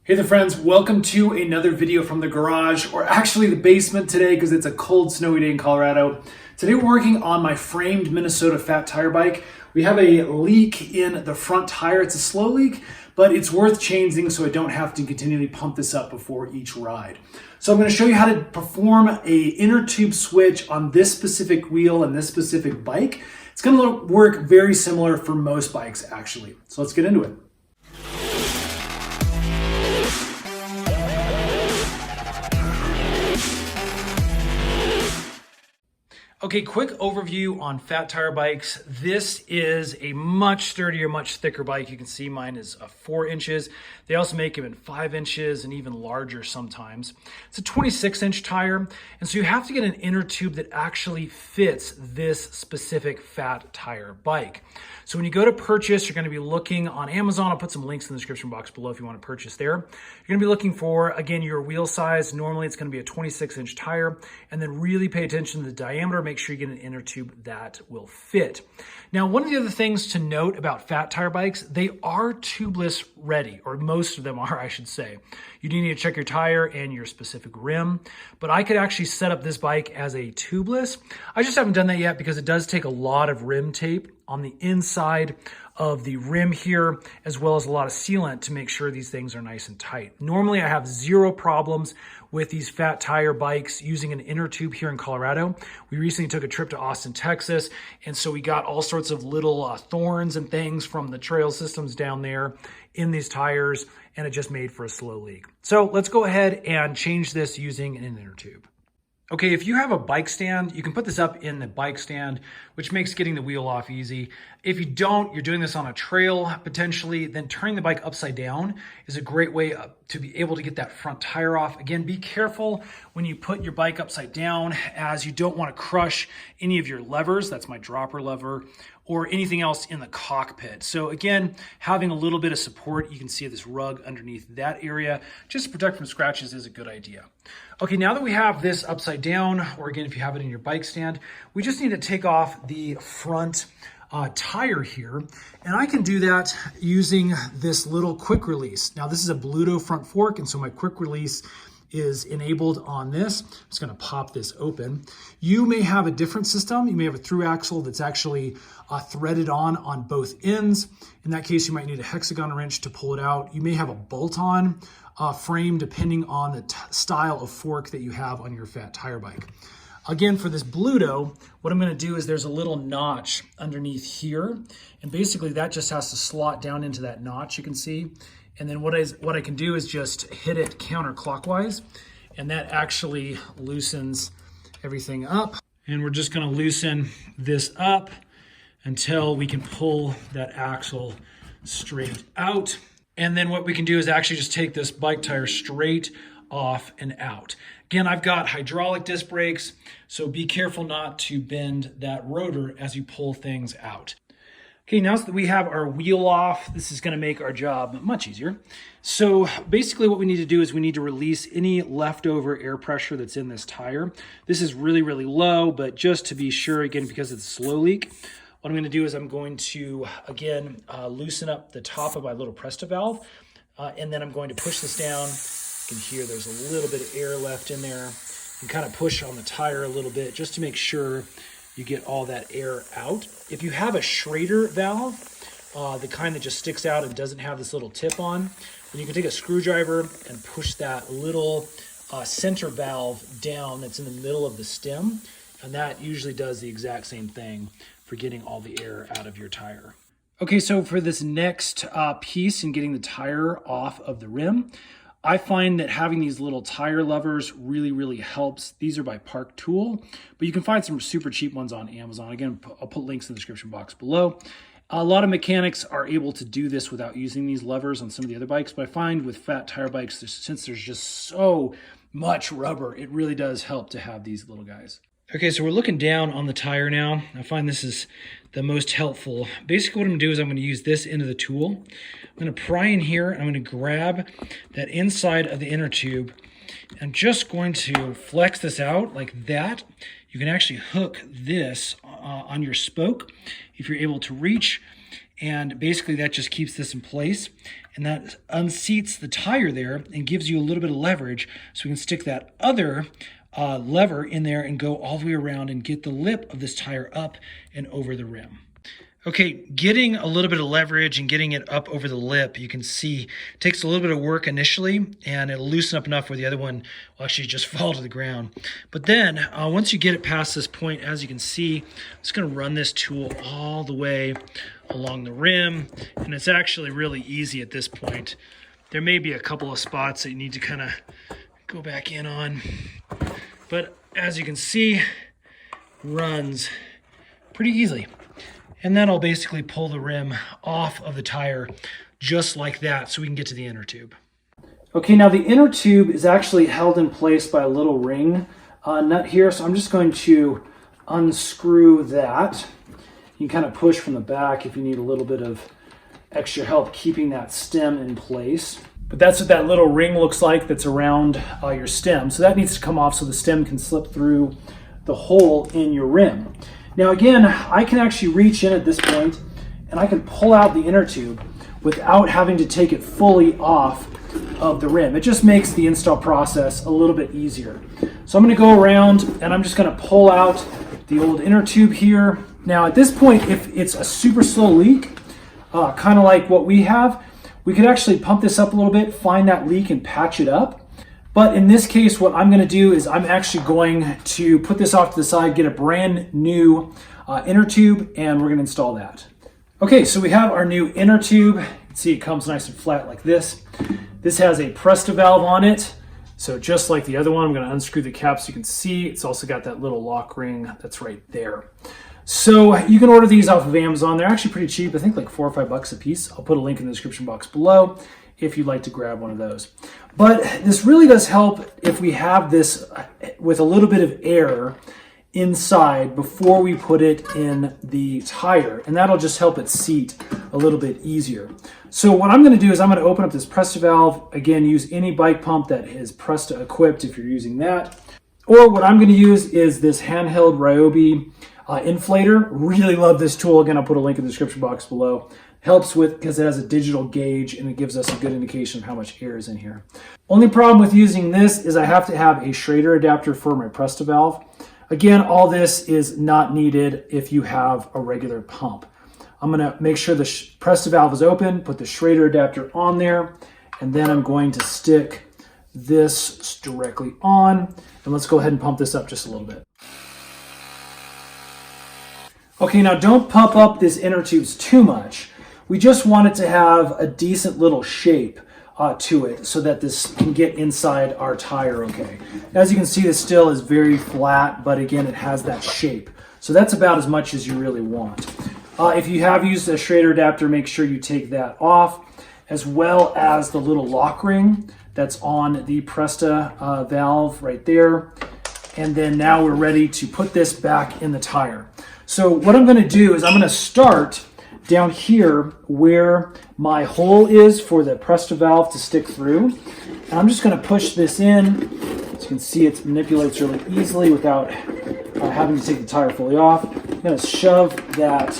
Hey there friends, welcome to another video from the garage, or actually the basement today because it's a cold, snowy day in Colorado. Today we're working on my framed Minnesota fat tire bike. We have a leak in the front tire. It's a slow leak, but it's worth changing so I don't have to continually pump this up before each ride. So I'm going to show you how to perform a inner tube switch on this specific wheel and this specific bike. It's going to work very similar for most bikes actually. So let's get into it. Okay, quick overview on fat tire bikes. This is a much sturdier, much thicker bike. You can see mine is 4 inches. They also make them in 5 inches and even larger sometimes. It's a 26-inch tire, and so you have to get an inner tube that actually fits this specific fat tire bike. So when you go to purchase, you're going to be looking on Amazon. I'll put some links in the description box below if you want to purchase there. You're going to be looking for, again, your wheel size. Normally it's going to be a 26-inch tire, and then really pay attention to the diameter. Make sure you get an inner tube that will fit. Now, one of the other things to note about fat tire bikes, they are tubeless ready, or most of them are, I should say. You do need to check your tire and your specific rim, but I could actually set up this bike as a tubeless. I just haven't done that yet because it does take a lot of rim tape on the inside of the rim here, as well as a lot of sealant to make sure these things are nice and tight. Normally I have zero problems with these fat tire bikes using an inner tube here in Colorado. We recently took a trip to Austin, Texas, and so we got all sorts of little thorns and things from the trail systems down there in these tires, and it just made for a slow leak. So let's go ahead and change this using an inner tube. Okay, if you have a bike stand, you can put this up in the bike stand, which makes getting the wheel off easy. If you don't, you're doing this on a trail potentially, then turning the bike upside down is a great way to be able to get that front tire off. Again, be careful when you put your bike upside down, as you don't want to crush any of your levers. That's my dropper lever, or anything else in the cockpit. So again, having a little bit of support, you can see this rug underneath that area, just to protect from scratches is a good idea. Okay, now that we have this upside down, or again, if you have it in your bike stand, we just need to take off the front tire here. And I can do that using this little quick release. Now this is a Bluto front fork, and so my quick release is enabled on this. I'm just going to pop this open. You may have a different system. You may have a through axle that's actually threaded on both ends. In that case, you might need a hexagon wrench to pull it out. You may have a bolt-on frame depending on the style of fork that you have on your fat tire bike. Again, for this Bluto, what I'm going to do is there's a little notch underneath here, and basically that just has to slot down into that notch, you can see. And then what I can do is just hit it counterclockwise, and that actually loosens everything up. And we're just going to loosen this up until we can pull that axle straight out. And then what we can do is actually just take this bike tire straight off and out. Again, I've got hydraulic disc brakes, so be careful not to bend that rotor as you pull things out. Okay, now that we have our wheel off, this is going to make our job much easier. So basically what we need to do is we need to release any leftover air pressure that's in this tire. This is really, really low, but just to be sure, again, because it's a slow leak, what I'm going to do is I'm going to, again, loosen up the top of my little Presta valve, and then I'm going to push this down. You can hear there's a little bit of air left in there. You kind of push on the tire a little bit just to make sure you get all that air out. If you have a Schrader valve, the kind that just sticks out and doesn't have this little tip on, then you can take a screwdriver and push that little center valve down that's in the middle of the stem, and that usually does the exact same thing for getting all the air out of your tire. Okay, so for this next piece in getting the tire off of the rim, I find that having these little tire levers really, really helps. These are by Park Tool, but you can find some super cheap ones on Amazon. Again, I'll put links in the description box below. A lot of mechanics are able to do this without using these levers on some of the other bikes, but I find with fat tire bikes, since there's just so much rubber, it really does help to have these little guys. Okay, so we're looking down on the tire now. I find this is the most helpful. Basically what I'm gonna do is I'm gonna use this end of the tool. I'm gonna pry in here, and I'm gonna grab that inside of the inner tube. I'm just going to flex this out like that. You can actually hook this on your spoke if you're able to reach. And basically that just keeps this in place, and that unseats the tire there and gives you a little bit of leverage, so we can stick that other lever in there and go all the way around and get the lip of this tire up and over the rim. Okay, getting a little bit of leverage and getting it up over the lip, you can see, takes a little bit of work initially, and it'll loosen up enough where the other one will actually just fall to the ground. But then, once you get it past this point, as you can see, I'm just going to run this tool all the way along the rim, and it's actually really easy at this point. There may be a couple of spots that you need to kind of go back in on, but as you can see, runs pretty easily. And then I'll basically pull the rim off of the tire just like that so we can get to the inner tube. Okay, now the inner tube is actually held in place by a little ring nut here, so I'm just going to unscrew that. You can kind of push from the back if you need a little bit of extra help keeping that stem in place. But that's what that little ring looks like that's around your stem. So that needs to come off so the stem can slip through the hole in your rim. Now again, I can actually reach in at this point and I can pull out the inner tube without having to take it fully off of the rim. It just makes the install process a little bit easier. So I'm going to go around and I'm just going to pull out the old inner tube here. Now at this point, if it's a super slow leak, kind of like what we have, we could actually pump this up a little bit, find that leak and patch it up. But in this case, what I'm going to do is I'm actually going to put this off to the side, get a brand new inner tube, and we're going to install that. Okay, so we have our new inner tube. You can see it comes nice and flat like this. This has a Presta valve on it. So just like the other one, I'm going to unscrew the cap so you can see. It's also got that little lock ring that's right there. So you can order these off of Amazon. They're actually pretty cheap. I think like $4 or $5 a piece. I'll put a link in the description box below if you'd like to grab one of those. But this really does help if we have this with a little bit of air inside before we put it in the tire, and that'll just help it seat a little bit easier. So what I'm going to do is I'm going to open up this Presta valve. Again, use any bike pump that is Presta equipped if you're using that. Or what I'm going to use is this handheld Ryobi inflator. Really love this tool. Again, I'll put a link in the description box below. Helps with, because it has a digital gauge and it gives us a good indication of how much air is in here. Only problem with using this is I have to have a Schrader adapter for my Presta valve. Again, all this is not needed if you have a regular pump. I'm going to make sure the Presta valve is open, put the Schrader adapter on there, and then I'm going to stick this directly on. And let's go ahead and pump this up just a little bit. Okay, now don't pump up this inner tubes too much. We just want it to have a decent little shape to it so that this can get inside our tire okay. As you can see, this still is very flat, but again, it has that shape. So that's about as much as you really want. If you have used a Schrader adapter, make sure you take that off, as well as the little lock ring that's on the Presta valve right there. And then now we're ready to put this back in the tire. So what I'm going to do is I'm going to start down here where my hole is for the Presta valve to stick through. And I'm just going to push this in. As you can see, it manipulates really easily without having to take the tire fully off. I'm going to shove that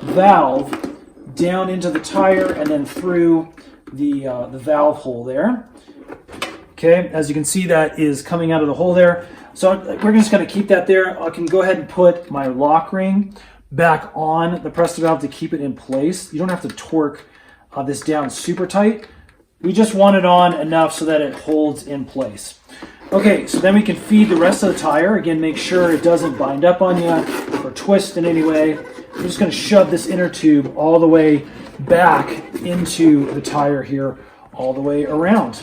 valve down into the tire and then through the valve hole there. Okay, as you can see, that is coming out of the hole there. So we're just going to keep that there. I can go ahead and put my lock ring back on the Presta valve to keep it in place. You don't have to torque this down super tight. We just want it on enough so that it holds in place. Okay, so then we can feed the rest of the tire. Again, make sure it doesn't bind up on you or twist in any way. I'm just going to shove this inner tube all the way back into the tire here, all the way around.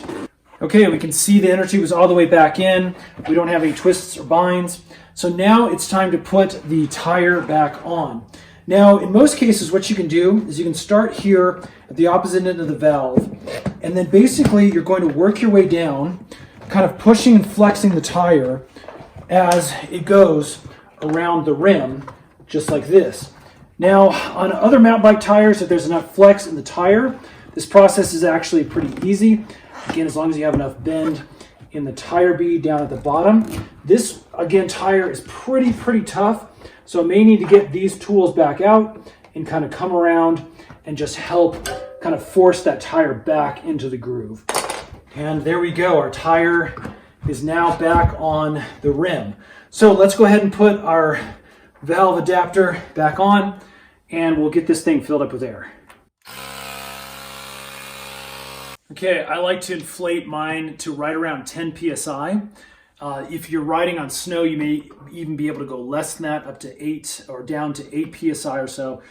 Okay, we can see the inner tube is all the way back in. We don't have any twists or binds. So now it's time to put the tire back on. Now, in most cases, what you can do is you can start here at the opposite end of the valve, and then basically you're going to work your way down, kind of pushing and flexing the tire as it goes around the rim, just like this. Now, on other mountain bike tires, if there's enough flex in the tire, this process is actually pretty easy. Again, as long as you have enough bend in the tire bead down at the bottom. This, again, tire is pretty tough, so I may need to get these tools back out and kind of come around and just help kind of force that tire back into the groove. And there we go. Our tire is now back on the rim. So let's go ahead and put our valve adapter back on, and we'll get this thing filled up with air. Okay, I like to inflate mine to right around 10 psi. If you're riding on snow, you may even be able to go less than that, up to 8 or down to 8 psi or so.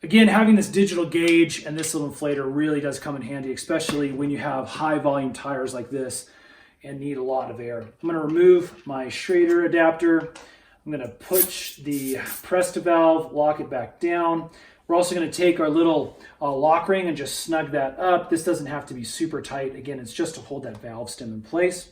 Again, having this digital gauge and this little inflator really does come in handy, especially when you have high volume tires like this and need a lot of air. I'm going to remove my Schrader adapter. I'm going to push the press to valve, lock it back down. We're also going to take our little lock ring and just snug that up. This doesn't have to be super tight. Again, it's just to hold that valve stem in place.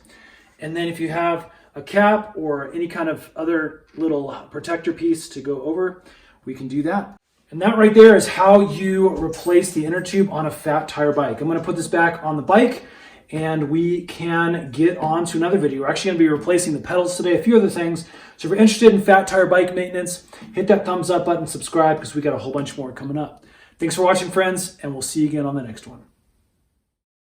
And then if you have a cap or any kind of other little protector piece to go over, we can do that. And that right there is how you replace the inner tube on a fat tire bike. I'm going to put this back on the bike and we can get on to another video. We're actually going to be replacing the pedals today, a few other things. So if you're interested in fat tire bike maintenance, hit that thumbs up button, subscribe, because we got a whole bunch more coming up. Thanks for watching, friends, and we'll see you again on the next one.